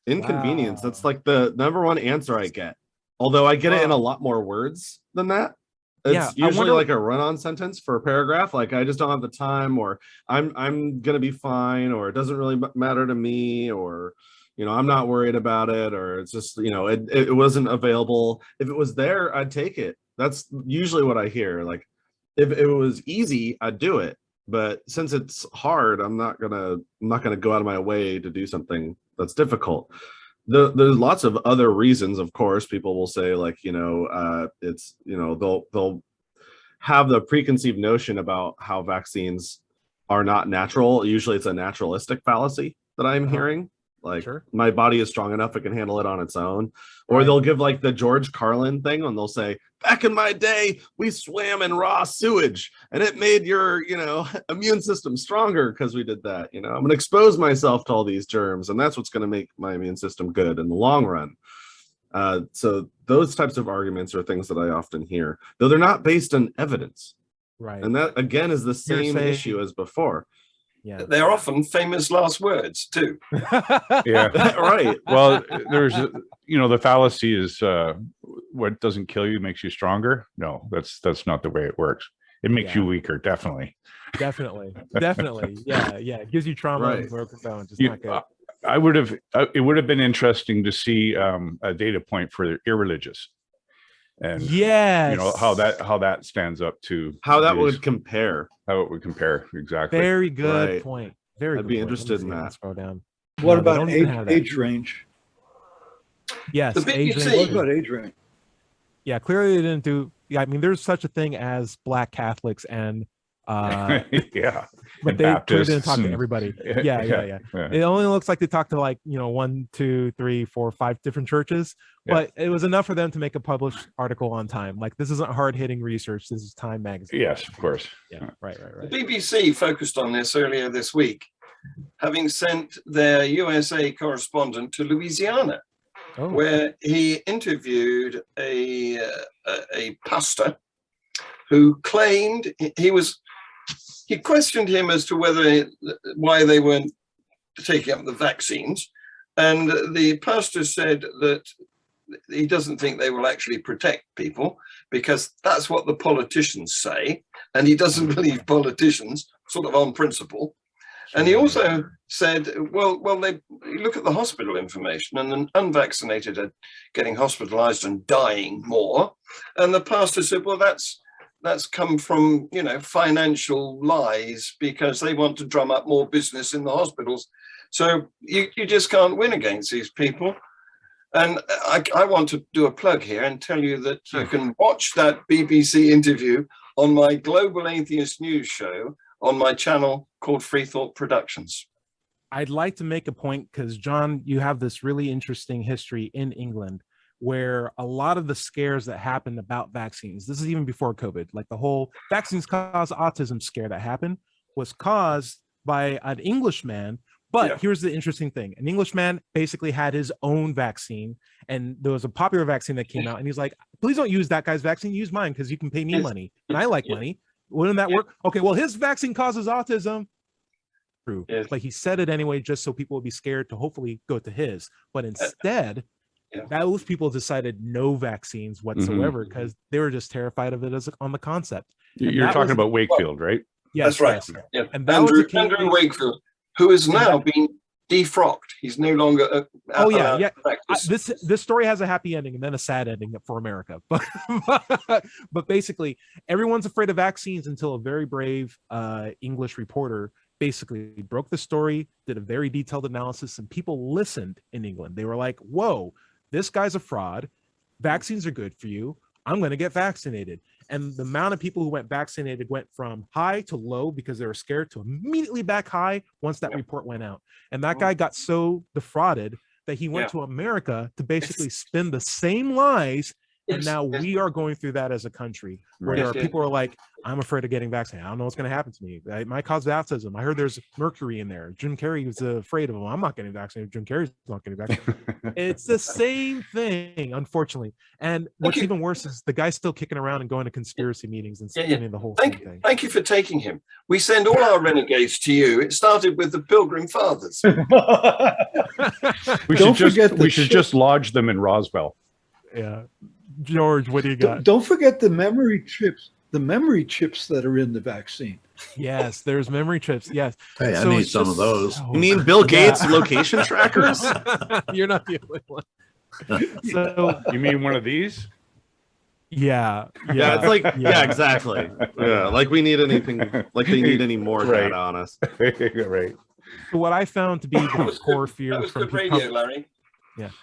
S7: Inconvenience. Wow. That's like the number one answer I get. Although I get it in a lot more words than that. It's usually like a run-on sentence for a paragraph, like I just don't have the time, or I'm gonna be fine, or it doesn't really matter to me, or I'm not worried about it, or it's just it wasn't available. If it was there, I'd take it. That's usually what I hear. Like, if it was easy, I'd do it. But since it's hard, I'm not gonna go out of my way to do something that's difficult. There's lots of other reasons, of course. People will say, like, it's, they'll have the preconceived notion about how vaccines are not natural. Usually it's a naturalistic fallacy that I'm hearing. Like, my body is strong enough, it can handle it on its own. Or they'll give like the George Carlin thing, and they'll say, back in my day, we swam in raw sewage and it made your, immune system stronger because we did that. I'm going to expose myself to all these germs, and that's what's going to make my immune system good in the long run. So those types of arguments are things that I often hear, though they're not based on evidence.
S3: Right.
S7: And that, again, is the same issue as before.
S3: Yeah,
S6: they're often famous last words too.
S5: Yeah,
S7: right.
S5: Well, there's, the fallacy is what doesn't kill you makes you stronger. No, that's not the way it works. It makes you weaker, definitely.
S3: Definitely. Yeah. It gives you trauma and broken bones. It's not good.
S5: It would have been interesting to see a data point for irreligious. And how that stands up to
S7: how that would compare.
S5: How it would compare, exactly.
S3: Very good point.
S7: I'd be interested in that.
S3: Scroll down.
S4: What about age range?
S3: Yes, age range.
S4: What about age range?
S3: Yeah, clearly they didn't do. Yeah, I mean, there's such a thing as Black Catholics and
S5: but
S3: they clearly didn't talk to everybody. Yeah. It only looks like they talked to 1, 2, 3, 4, 5 different churches, but it was enough for them to make a published article on Time. Like, this isn't hard-hitting research. This is Time magazine.
S5: Yes, of course.
S3: Yeah, right.
S6: The BBC focused on this earlier this week, having sent their USA correspondent to Louisiana, where he interviewed a pastor who claimed he questioned him as to why they weren't taking up the vaccines. And the pastor said that he doesn't think they will actually protect people because that's what the politicians say. And he doesn't believe politicians, sort of on principle. And he also said, well, they look at the hospital information, and the unvaccinated are getting hospitalized and dying more. And the pastor said, well, that's come from, financial lies because they want to drum up more business in the hospitals. So you just can't win against these people. And I want to do a plug here and tell you that you can watch that BBC interview on my Global Atheist News show on my channel called Freethought Productions.
S3: I'd like to make a point because, John, you have this really interesting history in England where a lot of the scares that happened about vaccines, this is even before COVID, like the whole vaccines cause autism scare that happened was caused by an Englishman. But here's the interesting thing. An Englishman basically had his own vaccine, and there was a popular vaccine that came out, and he's like, please don't use that guy's vaccine, use mine because you can pay me money. And I like money. Wouldn't that work? Okay, well, his vaccine causes autism. True. But he said it anyway, just so people would be scared to hopefully go to his. But instead, those people decided no vaccines whatsoever because they were just terrified of it on the concept.
S5: You're talking about Wakefield, right?
S6: Yes, that's right. Yes. Yeah. And Andrew Wakefield, who has now been defrocked. He's no longer.
S3: This story has a happy ending and then a sad ending for America. But basically, everyone's afraid of vaccines until a very brave English reporter basically broke the story, did a very detailed analysis, and people listened in England. They were like, whoa, this guy's a fraud. Vaccines are good for you. I'm going to get vaccinated. And the amount of people who went vaccinated went from high to low because they were scared to immediately back high once that report went out. And that guy got so defrauded that he went to America to basically spin the same lies. And now we are going through that as a country where there are people who are like, I'm afraid of getting vaccinated. I don't know what's going to happen to me. It might cause autism. I heard there's mercury in there. Jim Carrey was afraid of him. I'm not getting vaccinated. Jim Carrey's not getting vaccinated. It's the same thing, unfortunately. And what's even worse is the guy's still kicking around and going to conspiracy meetings and spinning the whole thing.
S6: Thank you for taking him. We send all our renegades to you. It started with the Pilgrim Fathers.
S5: we should just lodge them in Roswell.
S3: Yeah. George, what do you got?
S4: Don't forget the memory chips. The memory chips that are in the vaccine.
S3: Yes, there's memory chips. Yes.
S2: Hey, I need some of those.
S7: You mean Bill Gates location trackers?
S3: You're not the only one. So
S5: you mean one of these?
S3: Yeah,
S7: Yeah, it's like
S3: yeah.
S7: exactly. Yeah, like we need anything, like they need any more
S5: Right.
S7: data on us.
S5: Right.
S3: So what I found to be
S6: That
S3: the
S6: was
S3: core
S6: good.
S3: fear
S6: That was
S3: from
S6: good radio, Larry.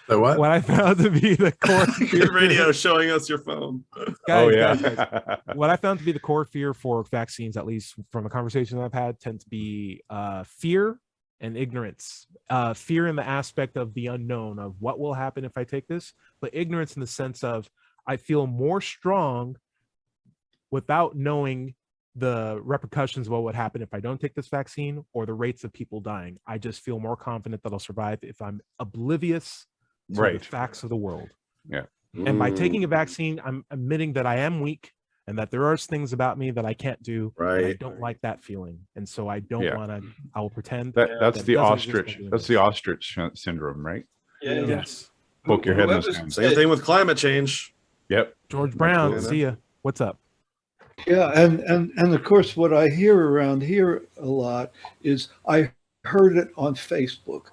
S2: So what?
S3: what I found to be the core fear,
S7: Good radio showing us your phone.
S5: Oh
S3: guys,
S5: yeah.
S3: what I found to be the core fear for vaccines, at least from the conversations I've had, tend to be fear and ignorance. Fear in the aspect of the unknown of what will happen if I take this, but ignorance in the sense of I feel more strong without knowing the repercussions of what would happen if I don't take this vaccine or the rates of people dying. I just feel more confident that I'll survive if I'm oblivious to the
S5: Right.
S3: facts of the world.
S5: Yeah.
S3: And by taking a vaccine, I'm admitting that I am weak and that there are things about me that I can't do. And I
S7: Right.
S3: don't like that feeling. And so I don't
S5: Yeah.
S3: want to, I will pretend.
S5: That's
S3: that
S5: the
S3: doesn't exist
S5: ostrich.
S3: by doing
S5: That's
S3: this.
S5: the ostrich syndrome, right?
S6: Yeah.
S3: Yes.
S5: Poke your head in the
S6: Whoever
S5: sand.
S7: Same thing with climate change.
S5: Yep.
S3: George Brown,
S7: Absolutely.
S3: see ya. What's up?
S4: Yeah, and of course, what I hear around here a lot is I heard it on Facebook.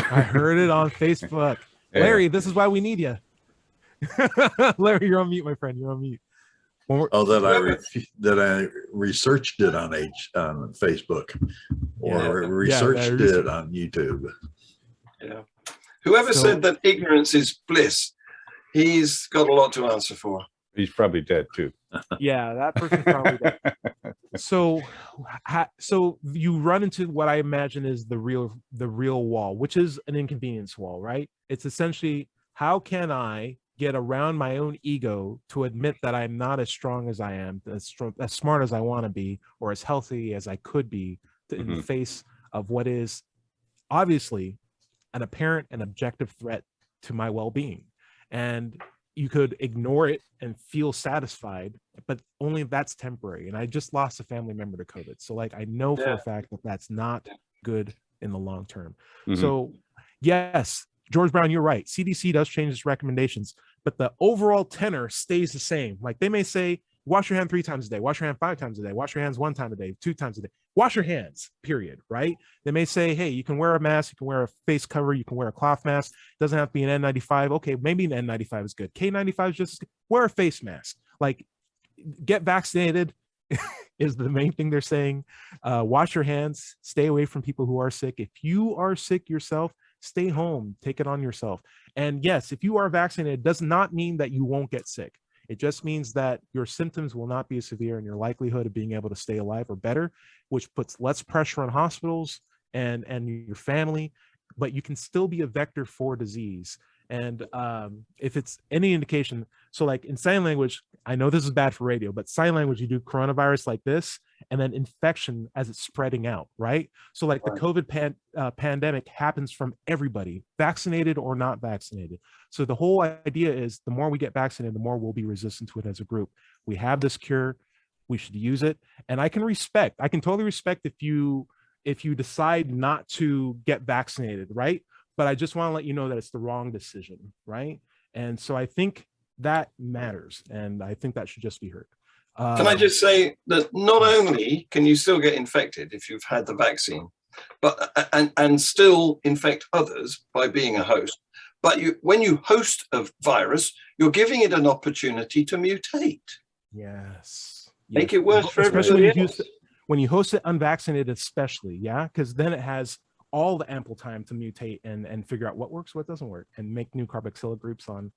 S3: I heard it on Facebook.
S5: Yeah.
S3: Larry, this is why we need you. Larry, you're on mute, my friend. You're on mute.
S2: Oh, that I researched it on Facebook or
S3: Yeah.
S2: researched
S3: Yeah,
S2: it on YouTube.
S6: Yeah. Whoever
S3: So-
S6: said that ignorance is bliss, he's got a lot to answer for.
S5: He's probably dead too.
S3: Yeah, that person's probably dead. So you run into what I imagine is the real wall, which is an inconvenience wall, right? It's essentially, how can I get around my own ego to admit that I'm not as strong as I am, as smart as I want to be, or as healthy as I could be in the face of what is obviously an apparent and objective threat to my well-being. And you could ignore it and feel satisfied, but only that's temporary. And I just lost a family member to COVID. So like, I know for a fact that that's not good in the long term. So yes, George Brown, you're right. CDC does change its recommendations, but the overall tenor stays the same. Like they may say, wash your hand 3 times a day, wash your hand 5 times a day, wash your hands 1 time a day, 2 times a day, wash your hands, period, right? They may say, hey, you can wear a mask, you can wear a face cover, you can wear a cloth mask. It doesn't have to be an N95. Okay, maybe an N95 is good. K95 is just wear a face mask. Like, get vaccinated is the main thing they're saying. Wash your hands, stay away from people who are sick. If you are sick yourself, stay home, take it on yourself. And yes, if you are vaccinated, it does not mean that you won't get sick. It just means that your symptoms will not be as severe and your likelihood of being able to stay alive are better, which puts less pressure on hospitals and your family, but you can still be a vector for disease. And if it's any indication, so like in sign language, I know this is bad for radio, but sign language, you do coronavirus like this, and then infection as it's spreading out, right? So like the COVID pandemic happens from everybody, vaccinated or not vaccinated. So the whole idea is the more we get vaccinated, the more we'll be resistant to it as a group. We have this cure, we should use it. And I can totally respect if you decide not to get vaccinated, right? But I just want to let you know that it's the wrong decision, right? And so I think that matters, and I think that should just be heard.
S6: Can I just say that not only can you still get infected if you've had the vaccine, but and still infect others by being a host, but when you host a virus, you're giving it an opportunity to mutate.
S3: Yes.
S6: Make it worse for
S3: especially
S6: everybody else.
S3: when you host it unvaccinated, especially, yeah, because then it has all the ample time to mutate and figure out what works, what doesn't work, and make new carboxylic groups on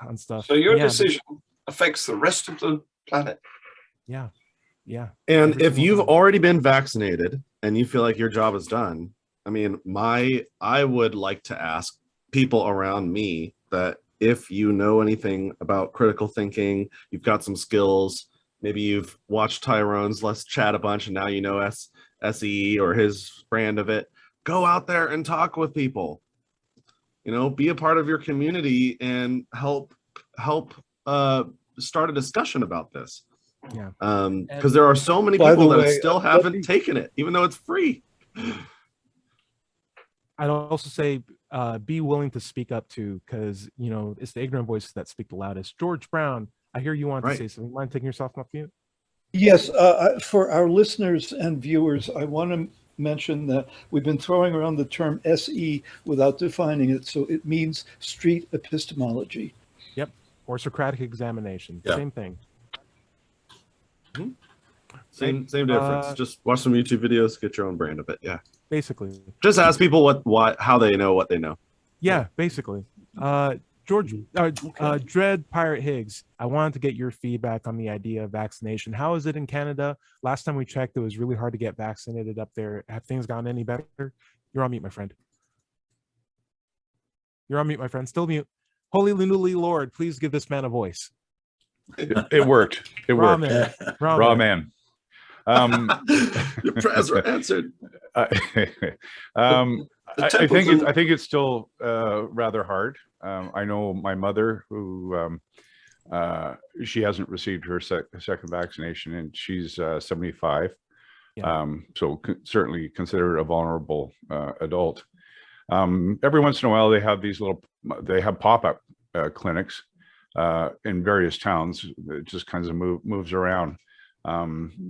S3: on stuff.
S6: So your decision affects the rest of the planet.
S3: Yeah.
S7: And
S3: Every
S7: if
S3: single
S7: you've
S3: one.
S7: already been vaccinated and you feel like your job is done, I mean, I would like to ask people around me that if you know anything about critical thinking, you've got some skills, maybe you've watched Tyrone's Let's Chat a bunch and now you know SE or his brand of it, go out there and talk with people. You know, be a part of your community and help start a discussion about this.
S3: Yeah.
S7: Because there are so many
S4: By
S7: people
S4: the
S7: that
S4: way,
S7: still
S4: let
S7: haven't
S4: me-
S7: taken it, even though it's free.
S3: I'd also say be willing to speak up too, because you know it's the ignorant voices that speak the loudest. George Brown, I hear you want
S7: Right.
S3: to say something. Mind taking yourself off mute?
S4: Yes, for our listeners and viewers, I want to mention that we've been throwing around the term SE without defining it, so it means street epistemology.
S3: or Socratic examination.
S2: Yeah.
S3: Same thing.
S7: Same difference. Just watch some YouTube videos, get your own brand of it. Yeah.
S3: Basically.
S7: Just ask people how they know what they know.
S3: Yeah, basically. George, Dread Pirate Higgs, I wanted to get your feedback on the idea of vaccination. How is it in Canada? Last time we checked, it was really hard to get vaccinated up there. Have things gotten any better? You're on mute, my friend. You're on mute, my friend. Still mute. Holy Lunuli Lord, please give this man a voice.
S5: It worked. It worked.
S3: Man.
S5: Raw man.
S7: Your prayers were answered.
S5: I think it's still rather hard. I know my mother, who she hasn't received her second vaccination, and she's 75.
S3: Yeah.
S5: So certainly considered a vulnerable adult. Every once in a while, they have pop-up clinics in various towns. It just kind of moves around.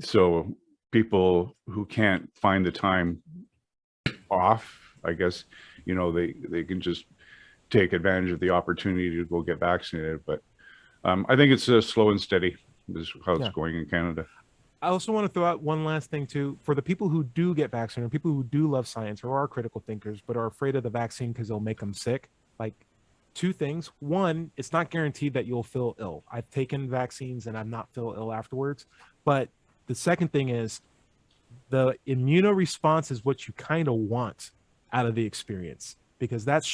S5: So people who can't find the time off, I guess, they can just take advantage of the opportunity to go get vaccinated. But I think it's slow and steady is how it's going in Canada.
S3: I also want to throw out one last thing too. For the people who do get vaccinated, people who do love science or are critical thinkers, but are afraid of the vaccine because it'll make them sick, like two things. One, it's not guaranteed that you'll feel ill. I've taken vaccines and I've not feel ill afterwards. But the second thing is the immunoresponse is what you kind of want out of the experience, because that's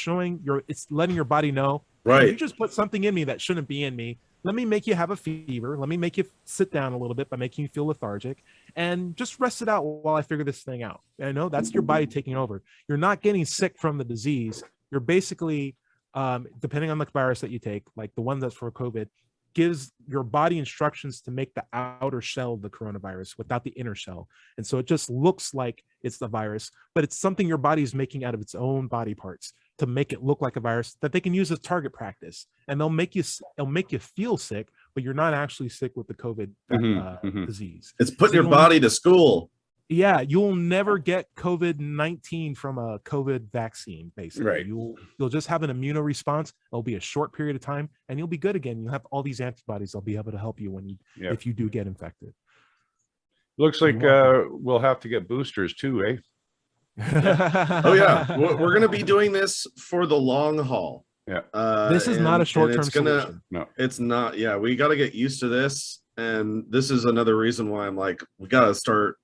S3: it's letting your body know,
S7: Right.
S3: You just put something in me that shouldn't be in me. Let me make you have a fever. Let me make you sit down a little bit by making you feel lethargic, and just rest it out while I figure this thing out. I know that's your body taking over. You're not getting sick from the disease. You're basically, depending on the virus that you take, like the one that's for COVID, gives your body instructions to make the outer shell of the coronavirus without the inner shell. And so it just looks like it's the virus, but it's something your body is making out of its own body parts to make it look like a virus that they can use as target practice. And it'll make you feel sick, but you're not actually sick with the COVID disease.
S7: It's putting your body to school.
S3: Yeah, you'll never get COVID-19 from a COVID vaccine, basically.
S5: Right.
S3: You'll just have an immunoresponse. It'll be a short period of time, and you'll be good again. You'll have all these antibodies that'll be able to help you if you do get infected.
S5: Looks like we'll have to get boosters too, eh?
S7: Oh yeah, we're going to be doing this for the long haul.
S5: Yeah.
S3: This is not a short-term solution.
S5: No,
S7: it's not. Yeah, we got to get used to this, and this is another reason why I'm like, we got to start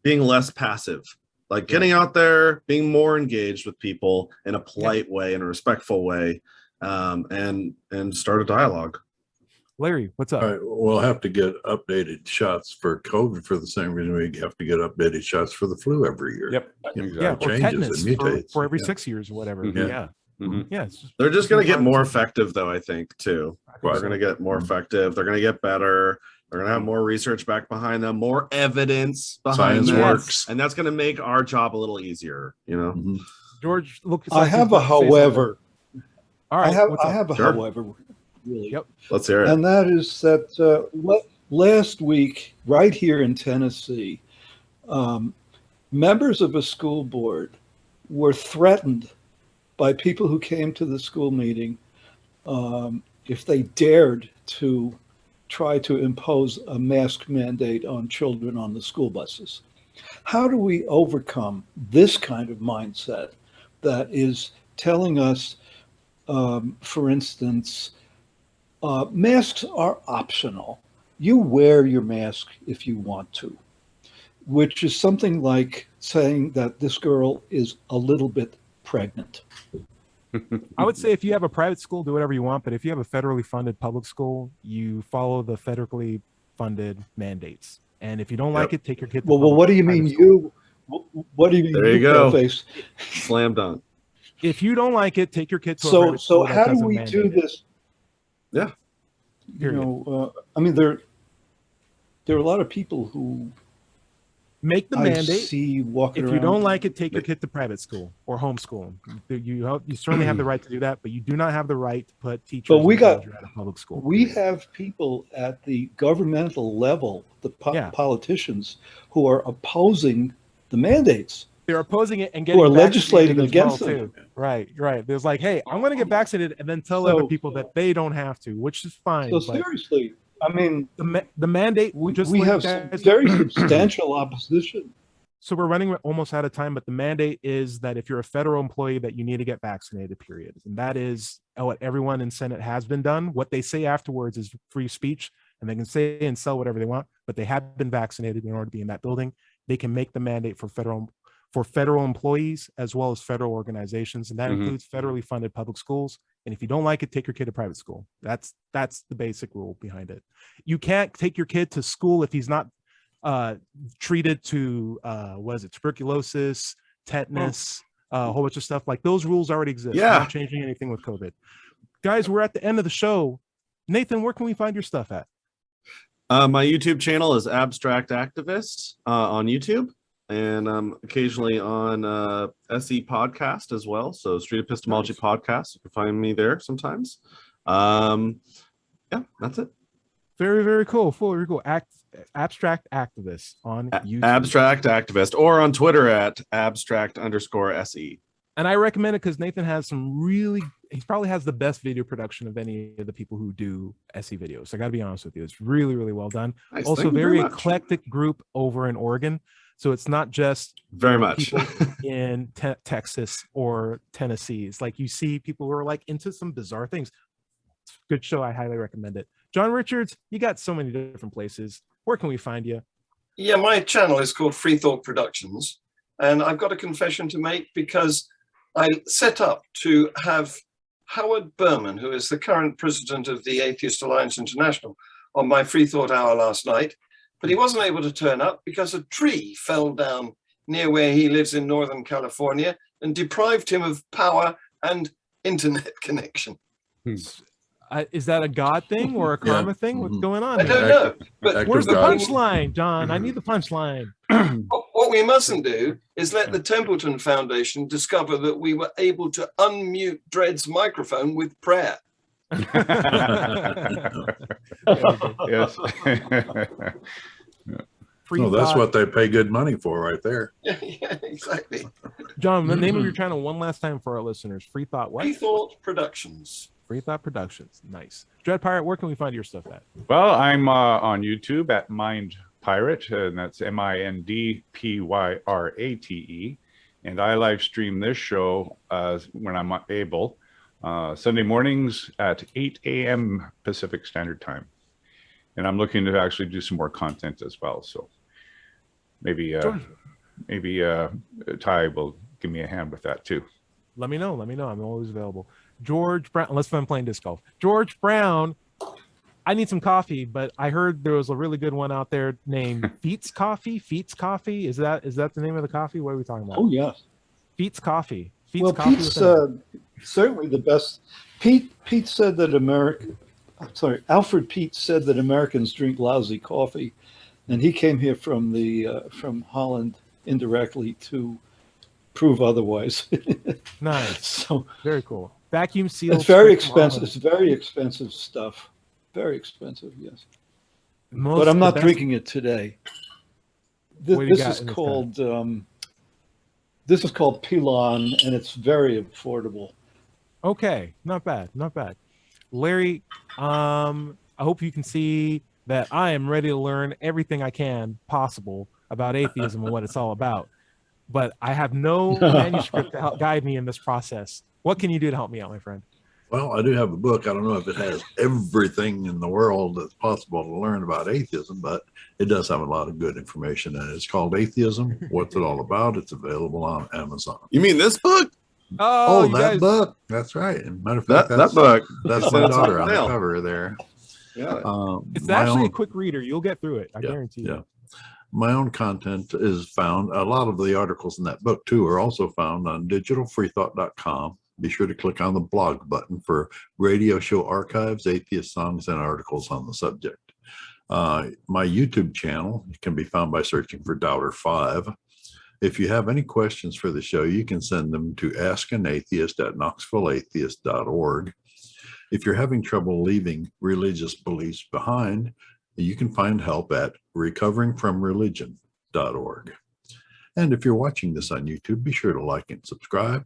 S7: being less passive, like getting out there, being more engaged with people in a polite way, in a respectful way, and start a dialogue.
S3: Larry, what's up?
S2: All right, we'll have to get updated shots for COVID for the same reason we have to get updated shots for the flu every year.
S5: Yep.
S3: Yeah,
S2: It
S3: or
S2: changes
S3: tetanus
S2: and mutates.
S3: for every 6 years or whatever.
S5: Mhm.
S3: Yeah.
S5: Mhm.
S3: Yeah.
S7: They're just going to get more effective, though, I think, too.
S2: Right.
S7: They're going to get more effective. They're going to get better. They're going to have more research back behind them, more evidence behind
S2: Science
S7: them.
S2: works.
S7: And that's going to make our job a little easier,
S2: Mhm.
S3: George, look.
S4: I have a however.
S3: All right.
S4: I have a
S7: Sure.
S4: however, really.
S3: Yep.
S7: Let's hear it.
S4: And that is that last week, right here in Tennessee, members of a school board were threatened by people who came to the school meeting if they dared to try to impose a mask mandate on children on the school buses. How do we overcome this kind of mindset that is telling us, for instance, masks are optional. You wear your mask if you want to, which is something like saying that this girl is a little bit pregnant.
S3: I would say if you have a private school, do whatever you want. But if you have a federally funded public school, you follow the federally funded mandates. And if you don't like it, take your kid to
S4: Well, what do you mean you? What do you mean?
S7: There you go.
S4: Face?
S7: Slam dunk.
S3: If you don't like it, take your kid to a
S4: So
S3: private school that
S4: how do
S3: doesn't
S4: we
S3: mandate
S4: do
S3: it.
S4: this?
S7: Yeah.
S4: You know, I mean, there are a lot of people who
S3: Make the
S4: I
S3: mandate.
S4: see walking
S3: If
S4: around.
S3: you don't like it, take your kid to private school or homeschool. You certainly have the right to do that, but you do not have the right to put teachers
S4: But we
S3: in
S4: got-
S3: danger at a public school.
S4: We have people at the governmental level, the
S3: Yeah.
S4: politicians, who are opposing the mandates.
S3: They're opposing it and getting
S4: are
S3: vaccinated
S4: legislating
S3: as
S4: against
S3: well,
S4: them.
S3: too. Right. There's like, hey, I'm going to get vaccinated, and then tell other people that they don't have to, which is fine.
S4: So
S3: but
S4: seriously, I mean,
S3: the mandate,
S4: we
S3: just
S4: have
S3: like
S4: some very substantial opposition.
S3: So we're running almost out of time, but the mandate is that if you're a federal employee, that you need to get vaccinated, period. And that is what everyone in Senate has been done. What they say afterwards is free speech, and they can say and sell whatever they want, but they have been vaccinated in order to be in that building. They can make the mandate for federal employees as well as federal organizations, and that includes federally funded public schools. And if you don't like it, take your kid to private school. That's the basic rule behind it. You can't take your kid to school if he's not treated to tuberculosis, tetanus, a whole bunch of stuff. Like, those rules already exist.
S7: Yeah.
S3: We're not changing anything with COVID. Guys, we're at the end of the show. Nathan, where can we find your stuff at?
S7: My YouTube channel is Abstract Activist on YouTube, and occasionally on SE Podcast as well. So Street Epistemology Podcast. You can find me there sometimes. Yeah, that's it.
S3: Very, very cool. Very cool. Abstract Activist on YouTube.
S7: Abstract Activist, or on Twitter at abstract_SE.
S3: And I recommend it because Nathan has he probably has the best video production of any of the people who do SE videos. I got to be honest with you. It's really, really well done.
S7: Nice.
S3: Also,
S7: Thank you
S3: very
S7: much.
S3: eclectic group over in Oregon. So it's not just
S7: Very much.
S3: people in Texas or Tennessee. It's like you see people who are like into some bizarre things. It's a good show. I highly recommend it. John Richards, you got so many different places. Where can we find you?
S6: Yeah, my channel is called Freethought Productions, and I've got a confession to make because I set up to have Howard Berman, who is the current president of the Atheist Alliance International, on my Freethought Hour last night, but he wasn't able to turn up because a tree fell down near where he lives in Northern California and deprived him of power and internet connection.
S3: Is that a God thing or a karma thing? What's going on?
S6: I don't know, but
S3: Where's the
S2: God.
S3: punchline, John? I need the punchline.
S6: what we mustn't do is let the Templeton Foundation discover that we were able to unmute Dred's microphone with prayer.
S5: Yes.
S2: No, that's what they pay good money for right there.
S6: Yeah, exactly.
S3: John, the name of your channel one last time for our listeners. Freethought what?
S6: Freethought Productions.
S3: Freethought Productions. Nice. Dread Pirate, where can we find your stuff at?
S5: Well, I'm on YouTube at Mind Pirate, and that's MINDPYRATE. And I live stream this show when I'm able, Sunday mornings at 8 a.m. Pacific Standard Time. And I'm looking to actually do some more content as well. So maybe Ty will give me a hand with that too.
S3: Let me know. I'm always available. George Brown, unless I'm playing disc golf. George Brown, I need some coffee, but I heard there was a really good one out there named Feats Coffee. Feats Coffee. Is that the name of the coffee? What are we talking about?
S4: Oh, yes.
S3: Feats Coffee.
S4: Well, Pete's certainly the best. Pete said that Alfred Pete said that Americans drink lousy coffee, and he came here from Holland indirectly to prove otherwise.
S3: Nice.
S4: So
S3: very cool. Vacuum sealed.
S4: It's very expensive. It's very expensive stuff. Very expensive, yes. But I'm not drinking it today. This is called Pilon, and it's very affordable.
S3: Okay, not bad. Larry, I hope you can see that I am ready to learn everything I can possible about atheism and what it's all about. But I have no manuscript to help guide me in this process. What can you do to help me out, my friend?
S2: Well, I do have a book. I don't know if it has everything in the world that's possible to learn about atheism, but it does have a lot of good information. And it's called Atheism. What's it all about? It's available on Amazon.
S7: You mean this book?
S2: Oh, that book. That's right. And matter of fact,
S7: that book.
S2: That's my daughter on the cover there.
S7: Yeah.
S3: It's actually a quick reader. You'll get through it. I guarantee you.
S2: Yeah. My own content is found. A lot of the articles in that book, too, are also found on digitalfreethought.com. Be sure to click on the blog button for radio show archives, atheist songs, and articles on the subject. My YouTube channel can be found by searching for Doubter5. If you have any questions for the show, you can send them to askanatheist@knoxvilleatheist.org. If you're having trouble leaving religious beliefs behind, you can find help at recoveringfromreligion.org. And if you're watching this on YouTube, be sure to like and subscribe.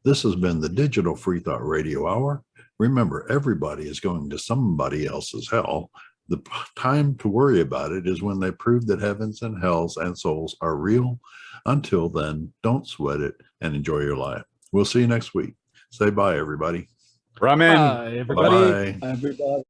S2: This has been the Digital Freethought Radio Hour. Remember, everybody is going to somebody else's hell. The time to worry about it is when they prove that heavens and hells and souls are real. Until then, don't sweat it and enjoy your life. We'll see you next week. Say bye, everybody.
S5: Ramen.
S3: Bye, everybody.
S2: Bye.
S4: Everybody.